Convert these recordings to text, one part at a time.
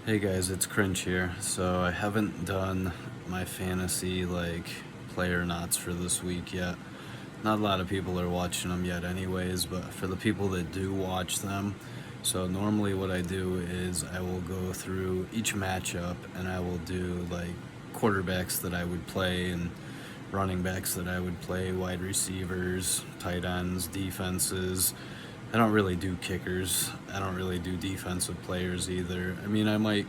Hey guys, it's Cringe here. So I haven't done my fantasy player knots for this week yet. Not a lot of people are watching them yet anyways, but for the people that do watch them, so normally what I do is I will go through each matchup and I will do like quarterbacks that I would play and running backs that I would play, wide receivers, tight ends, defenses. I don't really do kickers. I don't really do defensive players either. I mean, I might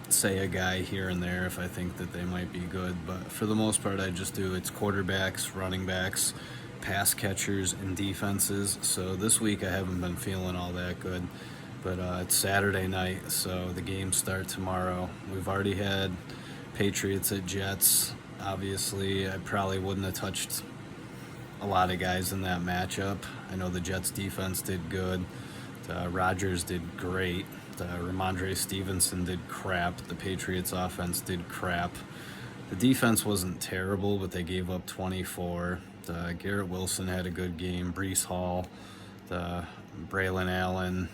say a guy here and there if I think that they might be good, but for the most part, I just do it's quarterbacks, running backs, pass catchers, and defenses. So this week I haven't been feeling all that good, but it's Saturday night, so the games start tomorrow. We've already had Patriots at Jets. Obviously, I probably wouldn't have touched a lot of guys in that matchup. I know the Jets defense did good. Rodgers did great. Ramondre Stevenson did crap. The Patriots offense did crap. The defense wasn't terrible, but they gave up 24. Garrett Wilson had a good game. Brees Hall, Braylon Allen,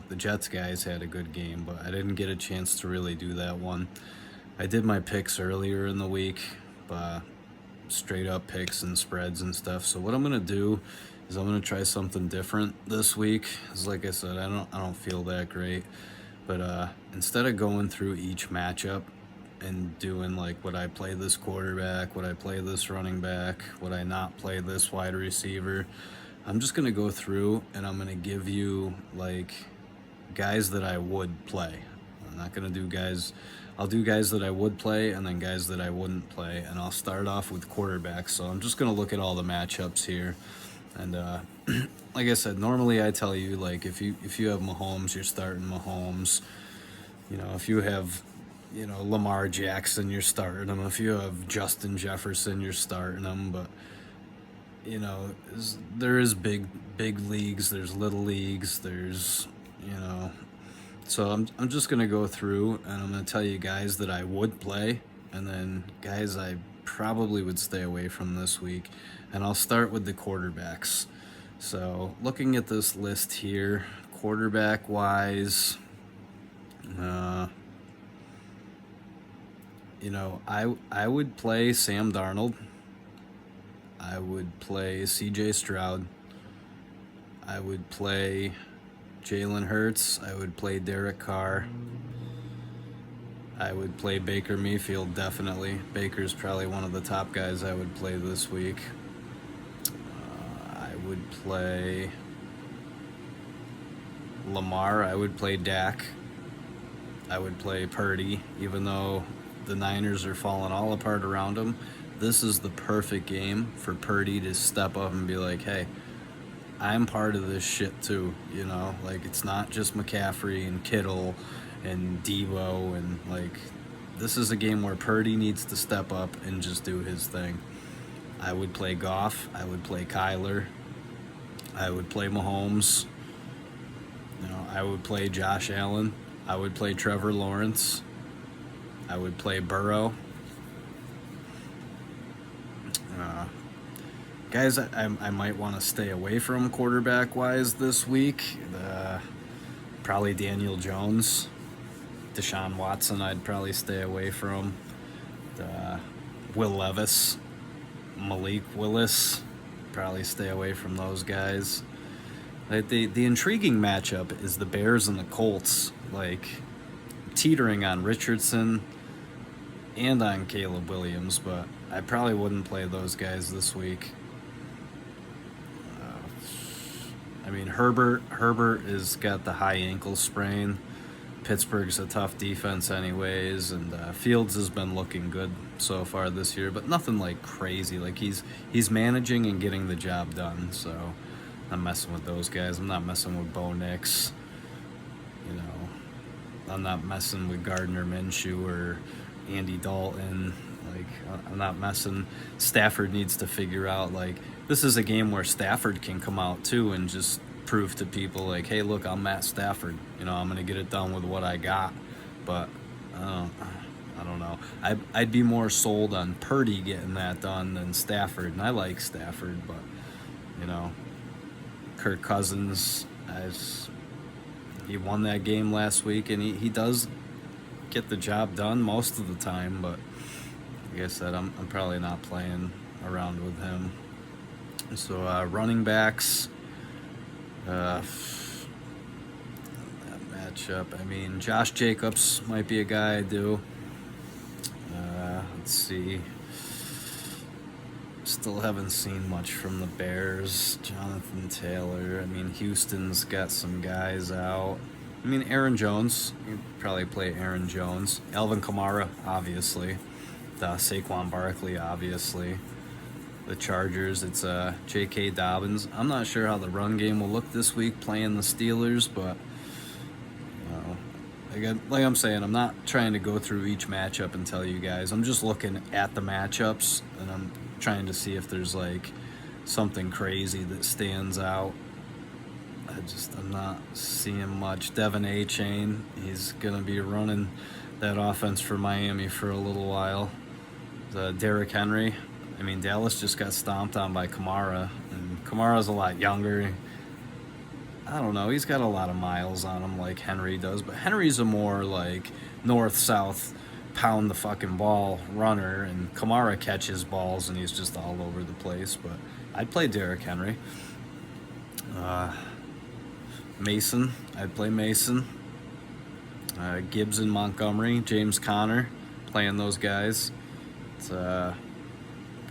the Jets guys had a good game, but I didn't get a chance to really do that one. I did my picks earlier in the week, but straight up picks and spreads and stuff. So what I'm gonna do is I'm gonna try something different this week. Cause like I said, I don't feel that great. But instead of going through each matchup and doing like would I play this quarterback, would I play this running back, would I not play this wide receiver, I'm just gonna go through and I'm gonna give you like guys that I would play. I'm not gonna do guys. I'll do guys that I would play and then guys that I wouldn't play, and I'll start off with quarterbacks. So I'm just gonna look at all the matchups here, and like I said, normally I tell you like if you have Mahomes, you're starting Mahomes. If you have Lamar Jackson, you're starting him. If you have Justin Jefferson, you're starting him. But there is big leagues. There's little leagues. There's so I'm just gonna go through and I'm gonna tell you guys that I would play, and then guys I probably would stay away from this week, and I'll start with the quarterbacks. So looking at this list here, quarterback wise, I would play Sam Darnold. I would play C.J. Stroud. I would play Jalen Hurts. I would play Derek Carr. I would play Baker Mayfield, definitely. Baker's probably one of the top guys I would play this week. I would play Lamar. I would play Dak. I would play Purdy, even though the Niners are falling all apart around him. This is the perfect game for Purdy to step up and be like, hey, I'm part of this shit too, like it's not just McCaffrey and Kittle and Debo, and like this is a game where Purdy needs to step up and just do his thing. I would play Goff, I would play Kyler, I would play Mahomes, I would play Josh Allen, I would play Trevor Lawrence, I would play Burrow. Guys, I might want to stay away from quarterback-wise this week. Probably Daniel Jones. Deshaun Watson I'd probably stay away from. Will Levis. Malik Willis. Probably stay away from those guys. Like the intriguing matchup is the Bears and the Colts. Like teetering on Richardson and on Caleb Williams, but I probably wouldn't play those guys this week. I mean, Herbert has got the high ankle sprain. Pittsburgh's a tough defense anyways, and Fields has been looking good so far this year, but nothing like crazy. Like he's managing and getting the job done, so I'm messing with those guys. I'm not messing with Bo Nix. I'm not messing with Gardner Minshew or Andy Dalton. Like, I'm not messing. Stafford needs to figure out, like, this is a game where Stafford can come out too and just prove to people, like, hey, look, I'm Matt Stafford. I'm going to get it done with what I got. But I don't know. I'd be more sold on Purdy getting that done than Stafford. And I like Stafford, but, Kirk Cousins, he won that game last week, and he does get the job done most of the time. But like I said, I'm probably not playing around with him. So running backs, that matchup. I mean, Josh Jacobs might be a guy I do. Let's see. Still haven't seen much from the Bears. Jonathan Taylor. I mean, Houston's got some guys out. I mean, Aaron Jones. You probably play Aaron Jones. Alvin Kamara, obviously. Saquon Barkley, obviously. The Chargers, it's J.K. Dobbins. I'm not sure how the run game will look this week playing the Steelers, but like I'm saying, I'm not trying to go through each matchup and tell you guys. I'm just looking at the matchups, and I'm trying to see if there's like something crazy that stands out. I'm not seeing much. Devin Achane, he's gonna be running that offense for Miami for a little while. Derrick Henry. I mean, Dallas just got stomped on by Kamara, and Kamara's a lot younger. I don't know, he's got a lot of miles on him like Henry does, but Henry's a more like north-south, pound the fucking ball runner, and Kamara catches balls and he's just all over the place. But I'd play Derrick Henry. Mason, I'd play Mason. Gibbs and Montgomery, James Conner, playing those guys. It's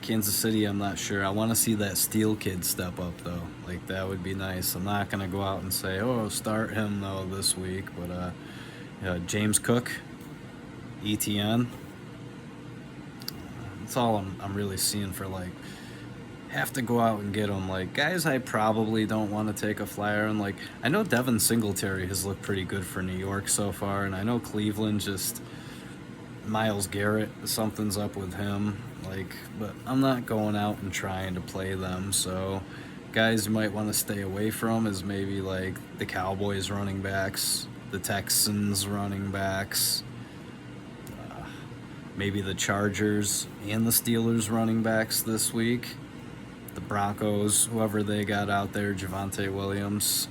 Kansas City, I'm not sure. I want to see that Steel kid step up, though. Like, that would be nice. I'm not going to go out and say, oh, start him, though, this week. But James Cook, ETN. That's all I'm really seeing for, like, have to go out and get them. Like, guys I probably don't want to take a flyer on. Like, I know Devin Singletary has looked pretty good for New York so far, and I know Cleveland just... Myles Garrett, something's up with him, but I'm not going out and trying to play them. So guys you might want to stay away from is maybe like the Cowboys running backs, the Texans running backs, maybe the Chargers and the Steelers running backs this week. The Broncos, whoever they got out there, Javonte Williams,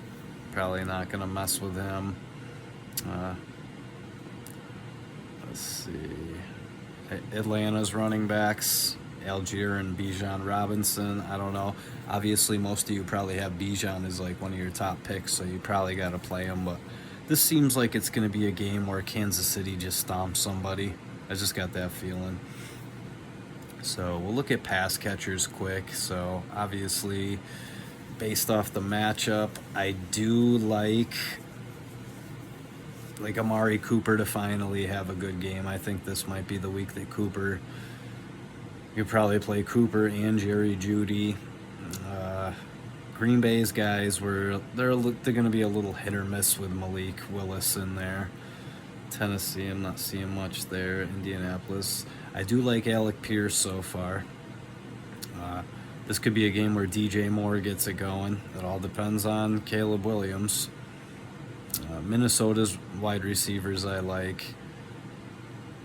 probably not going to mess with him. Let's see. Atlanta's running backs, Algier and Bijan Robinson. I don't know. Obviously, most of you probably have Bijan as like one of your top picks, so you probably got to play him. But this seems like it's going to be a game where Kansas City just stomps somebody. I just got that feeling. So we'll look at pass catchers quick. So obviously, based off the matchup, I do like Amari Cooper to finally have a good game. I think this might be the week that Cooper... You probably play Cooper and Jerry Jeudy. Green Bay's guys they're going to be a little hit or miss with Malik Willis in there. Tennessee, I'm not seeing much there. Indianapolis, I do like Alec Pierce so far. This could be a game where DJ Moore gets it going. It all depends on Caleb Williams. Minnesota's wide receivers I like.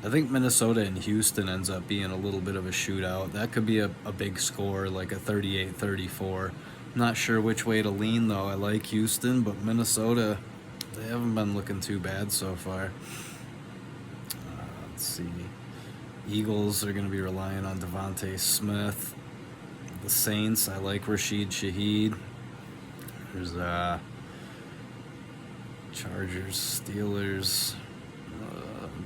I think Minnesota and Houston ends up being a little bit of a shootout. That could be a big score, like a 38-34. Not sure which way to lean, though. I like Houston, but Minnesota, they haven't been looking too bad so far. Let's see. Eagles are going to be relying on Devontae Smith. The Saints, I like Rashid Shaheed. There's Chargers, Steelers,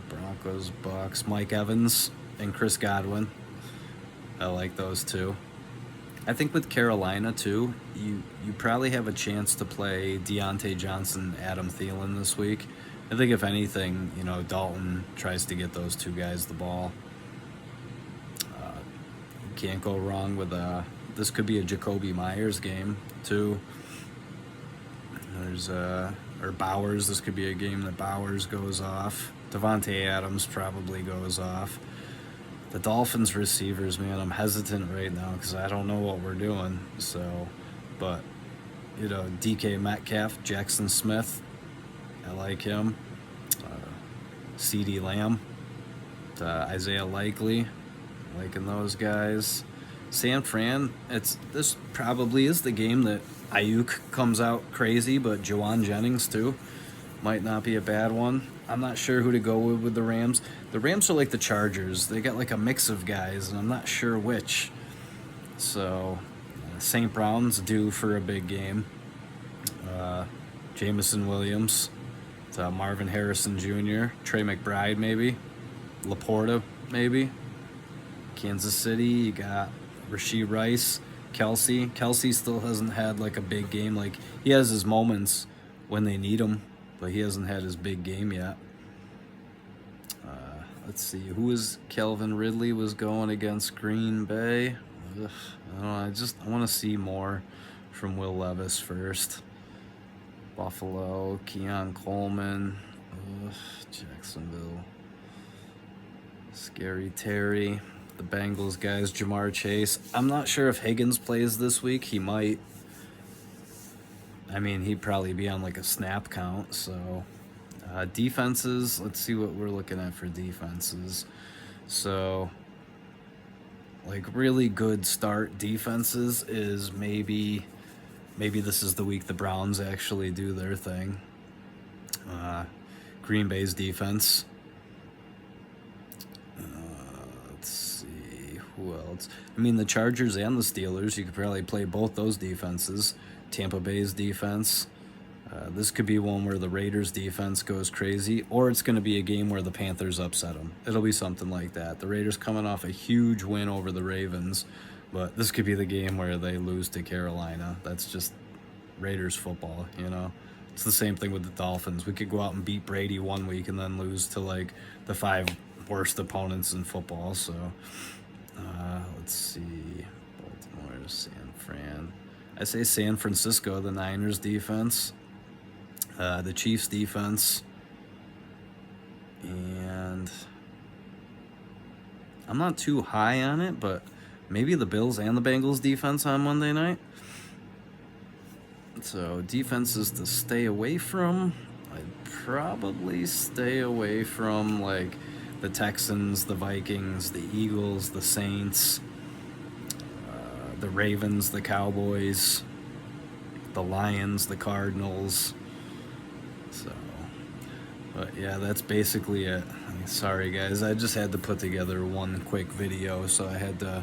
Broncos, Bucks, Mike Evans, and Chris Godwin. I like those two. I think with Carolina, too, you probably have a chance to play Deontay Johnson, Adam Thielen this week. I think if anything, Dalton tries to get those two guys the ball. You can't go wrong with this could be a Jacoby Myers game, too. There's or Bowers. This could be a game that Bowers goes off. Devontae Adams probably goes off. The Dolphins receivers, man, I'm hesitant right now because I don't know what we're doing. So, but, DK Metcalf, Jackson Smith, I like him. CeeDee Lamb, Isaiah Likely, liking those guys. San Fran, this probably is the game that Ayuk comes out crazy, but Jawan Jennings too. might not be a bad one. I'm not sure who to go with the Rams. The Rams are like the Chargers. They got like a mix of guys, and I'm not sure which. So, St. Brown's due for a big game. Jameson Williams, Marvin Harrison Jr., Trey McBride maybe, Laporta maybe. Kansas City, you got Rashee Rice, Kelsey. Kelsey still hasn't had like a big game. Like, he has his moments when they need him, but he hasn't had his big game yet. Let's see, who is Calvin Ridley was going against Green Bay. Ugh, I don't know, I want to see more from Will Levis first. Buffalo, Keon Coleman, Jacksonville, Scary Terry, the Bengals guys, Jamar Chase. I'm not sure if Higgins plays this week. He might. I mean, he'd probably be on like a snap count. So, defenses, let's see what we're looking at for defenses. So, like, really good start defenses is maybe this is the week the Browns actually do their thing. Green Bay's defense. Let's see, who else? I mean, the Chargers and the Steelers, you could probably play both those defenses. Tampa Bay's defense. This could be one where the Raiders' defense goes crazy, or it's going to be a game where the Panthers upset them. It'll be something like that. The Raiders coming off a huge win over the Ravens, but this could be the game where they lose to Carolina. That's just Raiders football, you know? It's the same thing with the Dolphins. We could go out and beat Brady one week and then lose to, like, the 5 worst opponents in football. So, let's see. Baltimore, San Fran. I say San Francisco, the Niners defense. The Chiefs defense. And I'm not too high on it, but maybe the Bills and the Bengals defense on Monday night. So, defenses to stay away from. I'd probably stay away from, like, the Texans, the Vikings, the Eagles, the Saints, the Ravens, the Cowboys, the Lions, the Cardinals. So, but yeah, that's basically it. Sorry, guys. I just had to put together one quick video, so I had to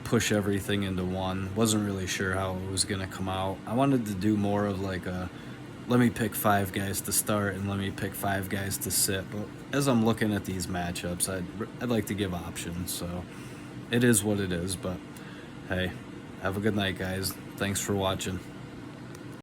push everything into one. Wasn't really sure how it was going to come out. I wanted to do more of like a, let me pick 5 guys to start and let me pick 5 guys to sit. But as I'm looking at these matchups, I'd like to give options. So it is what it is. But hey, have a good night, guys. Thanks for watching.